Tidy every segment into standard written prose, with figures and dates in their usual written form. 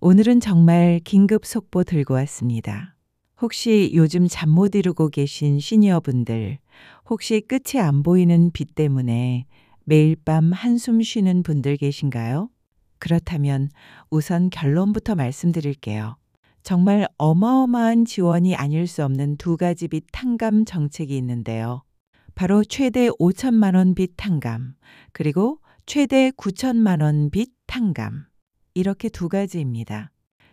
오늘은 정말 긴급 속보 들고 왔습니다. 혹시 요즘 잠 못 이루고 계신 시니어분들, 혹시 끝이 안 보이는 빚 때문에 매일 밤 한숨 쉬는 분들 계신가요? 그렇다면 우선 결론부터 말씀드릴게요. 정말 어마어마한 지원이 아닐 수 없는 두 가지 빚 탕감 정책이 있는데요. 바로 최대 5천만 원 빚 탕감, 그리고 최대 9천만 원 빚 탕감. 이렇게 두 가지입니다.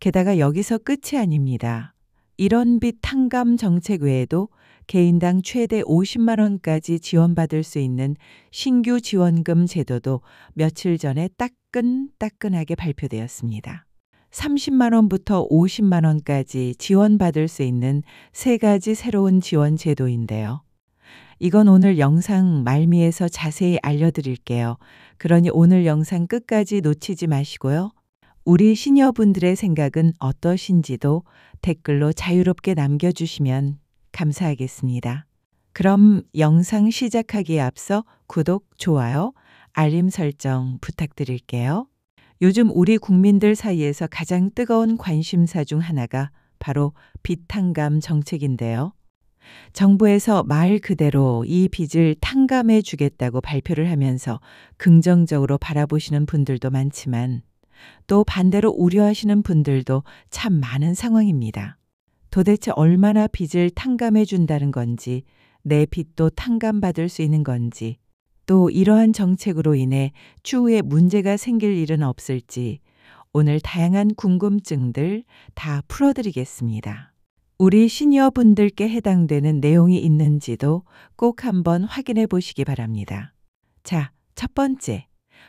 게다가 여기서 끝이 아닙니다. 이런 빚 탕감 정책 외에도 개인당 최대 50만 원까지 지원받을 수 있는 신규 지원금 제도도 며칠 전에 따끈따끈하게 발표되었습니다. 30만 원부터 50만 원까지 지원받을 수 있는 세 가지 새로운 지원 제도인데요. 이건 오늘 영상 말미에서 자세히 알려드릴게요. 그러니 오늘 영상 끝까지 놓치지 마시고요. 우리 시니어분들의 생각은 어떠신지도 댓글로 자유롭게 남겨주시면 감사하겠습니다. 그럼 영상 시작하기에 앞서 구독, 좋아요, 알림 설정 부탁드릴게요. 요즘 우리 국민들 사이에서 가장 뜨거운 관심사 중 하나가 바로 빚 탕감 정책인데요. 정부에서 말 그대로 이 빚을 탕감해 주겠다고 발표를 하면서 긍정적으로 바라보시는 분들도 많지만 또 반대로 우려하시는 분들도 참 많은 상황입니다. 도대체 얼마나 빚을 탕감해 준다는 건지, 내 빚도 탕감받을 수 있는 건지, 또 이러한 정책으로 인해 추후에 문제가 생길 일은 없을지 오늘 다양한 궁금증들 다 풀어드리겠습니다. 우리 시니어분들께 해당되는 내용이 있는지도 꼭 한번 확인해 보시기 바랍니다. 자, 첫 번째,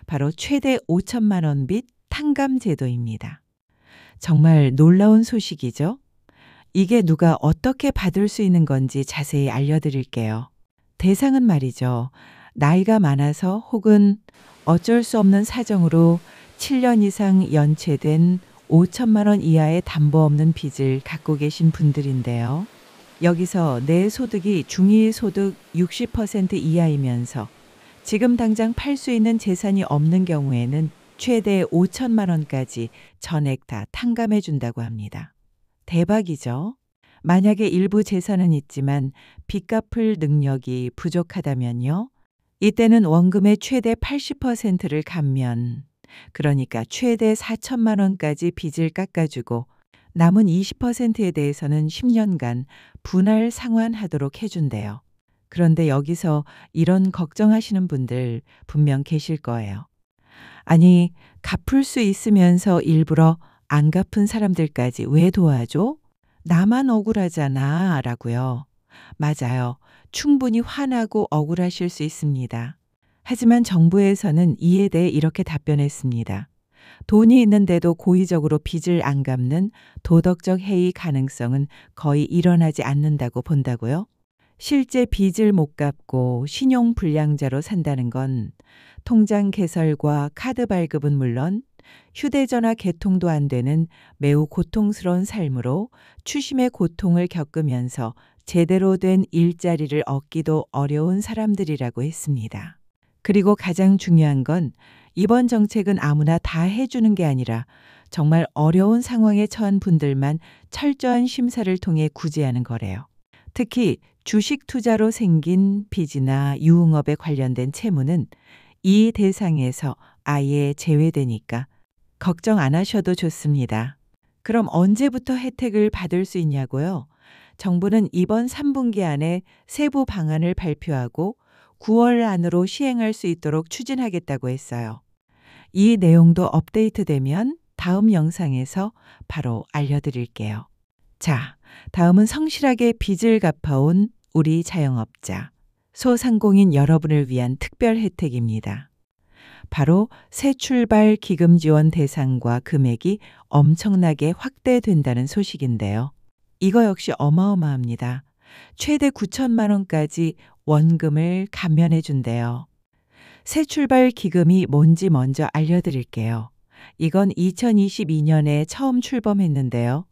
바로 최대 5천만 원 빚 탕감 제도입니다. 정말 놀라운 소식이죠? 이게 누가 어떻게 받을 수 있는 건지 자세히 알려드릴게요. 대상은 말이죠. 나이가 많아서 혹은 어쩔 수 없는 사정으로 7년 이상 연체된 5천만 원 이하의 담보 없는 빚을 갖고 계신 분들인데요. 여기서 내 소득이 중위소득 60% 이하이면서 지금 당장 팔 수 있는 재산이 없는 경우에는 최대 5천만 원까지 전액 다 탕감해 준다고 합니다. 대박이죠? 만약에 일부 재산은 있지만 빚 갚을 능력이 부족하다면요. 이때는 원금의 최대 80%를 감면, 그러니까 최대 4천만 원까지 빚을 깎아주고 남은 20%에 대해서는 10년간 분할 상환하도록 해준대요. 그런데 여기서 이런 걱정하시는 분들 분명 계실 거예요. 아니, 갚을 수 있으면서 일부러 안 갚은 사람들까지 왜 도와줘? 나만 억울하잖아 라고요. 맞아요. 충분히 화나고 억울하실 수 있습니다. 하지만 정부에서는 이에 대해 이렇게 답변했습니다. 돈이 있는데도 고의적으로 빚을 안 갚는 도덕적 해이 가능성은 거의 일어나지 않는다고 본다고요. 실제 빚을 못 갚고 신용불량자로 산다는 건 통장 개설과 카드 발급은 물론 휴대전화 개통도 안 되는 매우 고통스러운 삶으로 추심의 고통을 겪으면서 제대로 된 일자리를 얻기도 어려운 사람들이라고 했습니다. 그리고 가장 중요한 건 이번 정책은 아무나 다 해주는 게 아니라 정말 어려운 상황에 처한 분들만 철저한 심사를 통해 구제하는 거래요. 특히 주식 투자로 생긴 빚이나 유흥업에 관련된 채무는 이 대상에서 아예 제외되니까 걱정 안 하셔도 좋습니다. 그럼 언제부터 혜택을 받을 수 있냐고요? 정부는 이번 3분기 안에 세부 방안을 발표하고 9월 안으로 시행할 수 있도록 추진하겠다고 했어요. 이 내용도 업데이트되면 다음 영상에서 바로 알려드릴게요. 자, 다음은 성실하게 빚을 갚아온 우리 자영업자, 소상공인 여러분을 위한 특별 혜택입니다. 바로 새 출발 기금 지원 대상과 금액이 엄청나게 확대된다는 소식인데요. 이거 역시 어마어마합니다. 최대 9천만 원까지 원금을 감면해 준대요. 새 출발 기금이 뭔지 먼저 알려드릴게요. 이건 2022년에 처음 출범했는데요.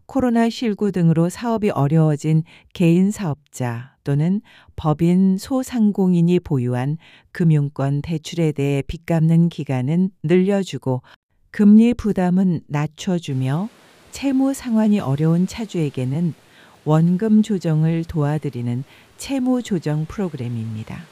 코로나19 등으로 사업이 어려워진 개인 사업자 또는 법인 소상공인이 보유한 금융권 대출에 대해 빚 갚는 기간은 늘려주고 금리 부담은 낮춰주며 채무 상환이 어려운 차주에게는 원금 조정을 도와드리는 채무 조정 프로그램입니다.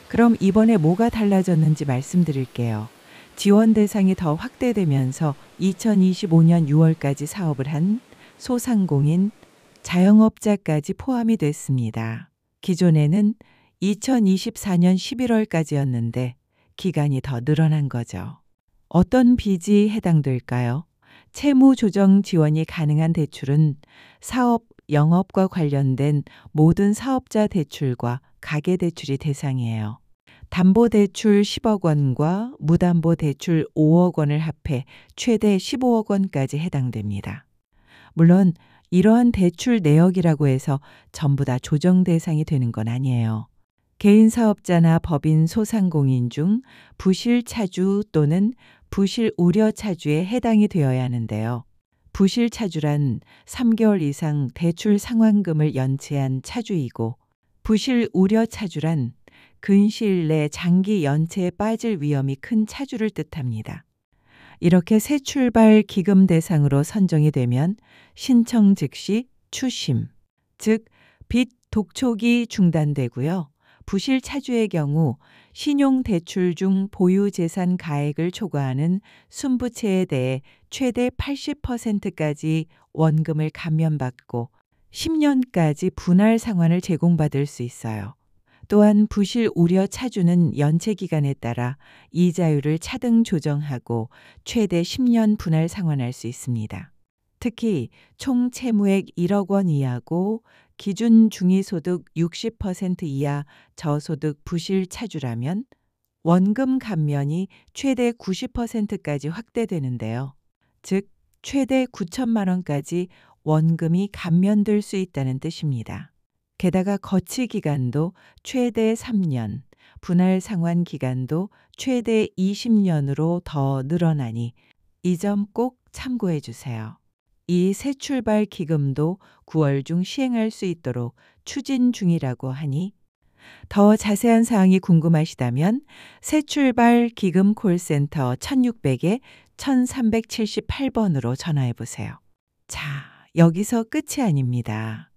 그럼 이번에 뭐가 달라졌는지 말씀드릴게요. 지원 대상이 더 확대되면서 2025년 6월까지 사업을 한 소상공인, 자영업자까지 포함이 됐습니다. 기존에는 2024년 11월까지였는데 기간이 더 늘어난 거죠. 어떤 빚이 해당될까요? 채무 조정 지원이 가능한 대출은 사업, 영업과 관련된 모든 사업자 대출과 가계대출이 대상이에요. 담보대출 10억 원과 무담보대출 5억 원을 합해 최대 15억 원까지 해당됩니다. 물론 이러한 대출 내역이라고 해서 전부 다 조정 대상이 되는 건 아니에요. 개인 사업자나 법인 소상공인 중 부실 차주 또는 부실 우려 차주에 해당이 되어야 하는데요. 부실 차주란 3개월 이상 대출 상환금을 연체한 차주이고, 부실 우려 차주란 근시일 내 장기 연체에 빠질 위험이 큰 차주를 뜻합니다. 이렇게 새 출발 기금 대상으로 선정이 되면 신청 즉시 추심, 즉 빚 독촉이 중단되고요. 부실 차주의 경우 신용대출 중 보유재산 가액을 초과하는 순부채에 대해 최대 80%까지 원금을 감면받고 10년까지 분할 상환을 제공받을 수 있어요. 또한 부실 우려 차주는 연체 기간에 따라 이자율을 차등 조정하고 최대 10년 분할 상환할 수 있습니다. 특히 총 채무액 1억 원 이하고 기준 중위소득 60% 이하 저소득 부실 차주라면 원금 감면이 최대 90%까지 확대되는데요. 즉 최대 9천만 원까지 원금이 감면될 수 있다는 뜻입니다. 게다가 거치 기간도 최대 3년, 분할 상환 기간도 최대 20년으로 더 늘어나니 이 점 꼭 참고해 주세요. 이 새 출발 기금도 9월 중 시행할 수 있도록 추진 중이라고 하니 더 자세한 사항이 궁금하시다면 새 출발 기금 콜센터 1600에 1378번으로 전화해 보세요. 자, 여기서 끝이 아닙니다.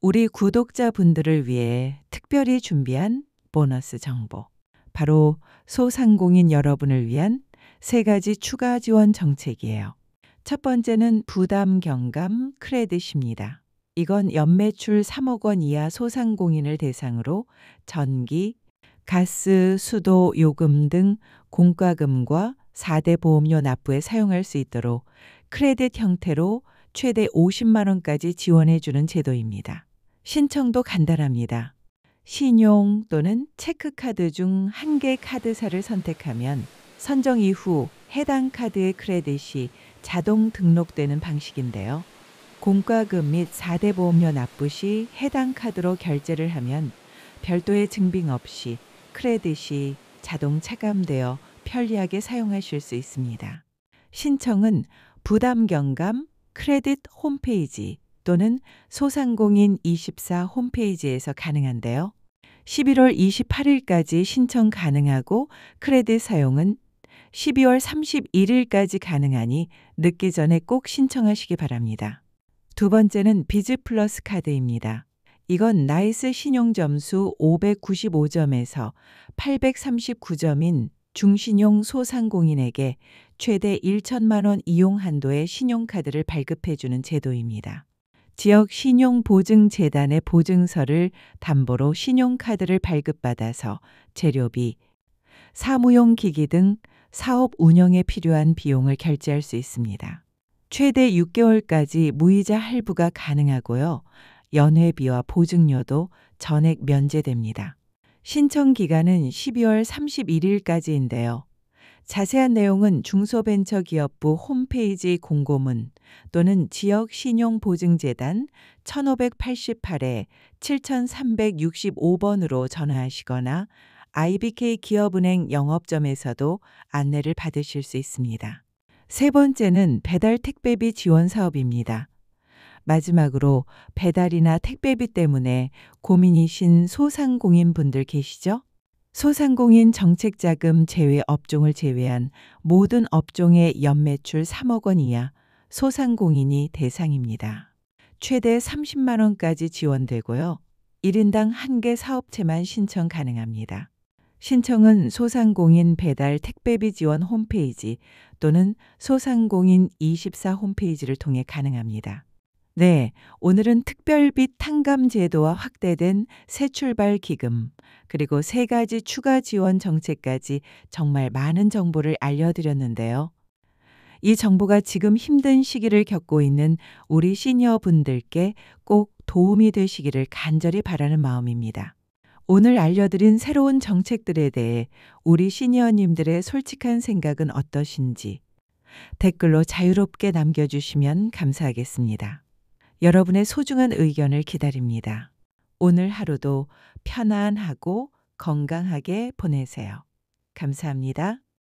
우리 구독자분들을 위해 특별히 준비한 보너스 정보. 바로 소상공인 여러분을 위한 3가지 추가 지원 정책이에요. 첫 번째는 부담 경감 크레딧입니다. 이건 연매출 3억 원 이하 소상공인을 대상으로 전기, 가스, 수도, 요금 등 공과금과 4대 보험료 납부에 사용할 수 있도록 크레딧 형태로 최대 50만 원까지 지원해 주는 제도입니다. 신청도 간단합니다. 신용 또는 체크카드 중 한 개 카드사를 선택하면 선정 이후 해당 카드의 크레딧이 자동 등록되는 방식인데요. 공과금 및 4대 보험료 납부 시 해당 카드로 결제를 하면 별도의 증빙 없이 크레딧이 자동 차감되어 편리하게 사용하실 수 있습니다. 신청은 부담경감 크레딧 홈페이지 또는 소상공인 24 홈페이지에서 가능한데요. 11월 28일까지 신청 가능하고 크레딧 사용은 12월 31일까지 가능하니 늦기 전에 꼭 신청하시기 바랍니다. 두 번째는 비즈 플러스 카드입니다. 이건 나이스 신용점수 595점에서 839점인 중신용 소상공인에게 최대 1천만 원 이용 한도의 신용카드를 발급해주는 제도입니다. 지역 신용보증재단의 보증서를 담보로 신용카드를 발급받아서 재료비, 사무용 기기 등 사업 운영에 필요한 비용을 결제할 수 있습니다. 최대 6개월까지 무이자 할부가 가능하고요. 연회비와 보증료도 전액 면제됩니다. 신청 기간은 12월 31일까지인데요. 자세한 내용은 중소벤처기업부 홈페이지 공고문 또는 지역신용보증재단 1588에 7365번으로 전화하시거나 IBK 기업은행 영업점에서도 안내를 받으실 수 있습니다. 세 번째는 배달 택배비 지원 사업입니다. 마지막으로 배달이나 택배비 때문에 고민이신 소상공인 분들 계시죠? 소상공인 정책자금 제외 업종을 제외한 모든 업종의 연매출 3억 원 이하 소상공인이 대상입니다. 최대 30만 원까지 지원되고요. 1인당 1개 사업체만 신청 가능합니다. 신청은 소상공인 배달 택배비 지원 홈페이지 또는 소상공인 24 홈페이지를 통해 가능합니다. 네, 오늘은 특별빚 탕감 제도와 확대된 새 출발 기금, 그리고 3가지 추가 지원 정책까지 정말 많은 정보를 알려드렸는데요. 이 정보가 지금 힘든 시기를 겪고 있는 우리 시니어 분들께 꼭 도움이 되시기를 간절히 바라는 마음입니다. 오늘 알려드린 새로운 정책들에 대해 우리 시니어님들의 솔직한 생각은 어떠신지 댓글로 자유롭게 남겨주시면 감사하겠습니다. 여러분의 소중한 의견을 기다립니다. 오늘 하루도 편안하고 건강하게 보내세요. 감사합니다.